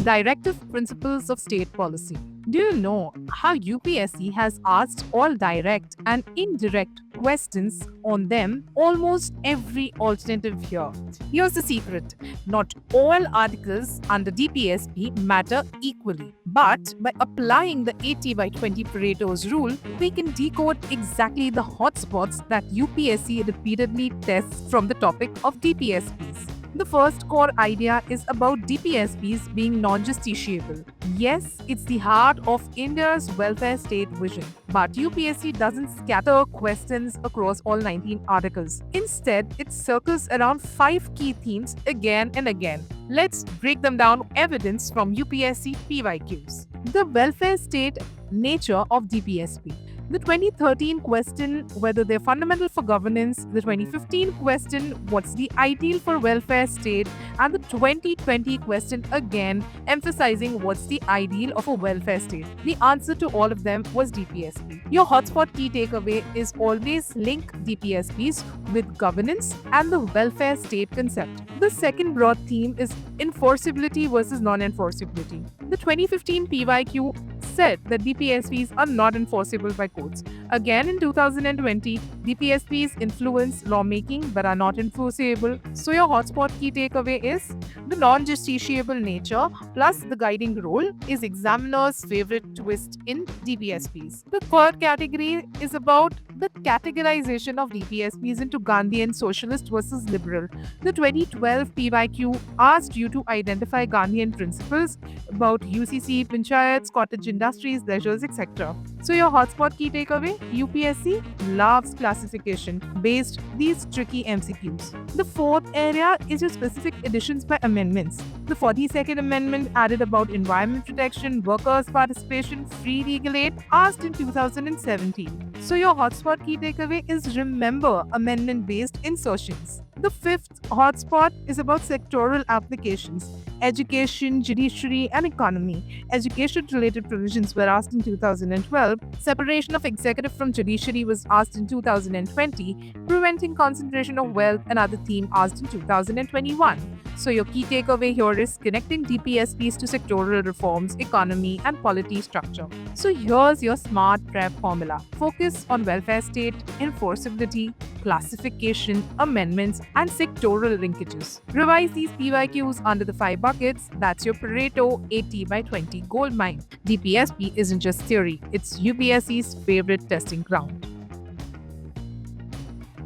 Directive Principles of State Policy. Do you know how UPSC has asked all direct and indirect questions on them almost every alternative year? Here's the secret: not all articles under DPSP matter equally. But by applying the 80 by 20 Pareto's rule, we can decode exactly the hotspots that UPSC repeatedly tests from the topic of DPSPs. The first core idea is about DPSPs being non-justiciable. Yes, it's the heart of India's welfare state vision, but UPSC doesn't scatter questions across all 19 articles. Instead, it circles around 5 key themes again and again. Let's break them down. Evidence from UPSC PYQs. The welfare state nature of DPSP. The 2013 question, whether they're fundamental for governance, the 2015 question, what's the ideal for welfare state, and the 2020 question again emphasizing what's the ideal of a welfare state. The answer to all of them was DPSP. Your hotspot key takeaway is always link DPSPs with governance and the welfare state concept. The second broad theme is enforceability versus non-enforceability. The 2015 PYQ said that DPSPs are not enforceable by courts. Again, in 2020, DPSPs influence lawmaking but are not enforceable. So, your hotspot key takeaway is the non justiciable nature plus the guiding role is examiner's favorite twist in DPSPs. The third category is about the categorization of DPSPs into Gandhian socialist versus liberal. The 2012 PYQ asked you to identify Gandhian principles about UCC, panchayats, cottage industries, leisures, etc. So your hotspot key takeaway: UPSC loves classification based these tricky MCQs. The fourth area is your specific additions by amendments. The 42nd Amendment added about environment protection, workers' participation, free legal aid, asked in 2017. So your hotspot key takeaway is remember amendment-based insertions. The fifth hotspot is about sectoral applications. Education, judiciary, and economy. Education-related provisions were asked in 2012. Separation of executive from judiciary was asked in 2020. Preventing concentration of wealth, another theme asked in 2021. So your key takeaway here is connecting DPSPs to sectoral reforms, economy, and polity structure. So here's your smart prep formula. Focus on welfare state, enforceability, classification, amendments, and sectoral linkages. Revise these PYQs under the 5 buckets. That's your Pareto 80 by 20 gold mine. DPSP isn't just theory, it's UPSC's favorite testing ground.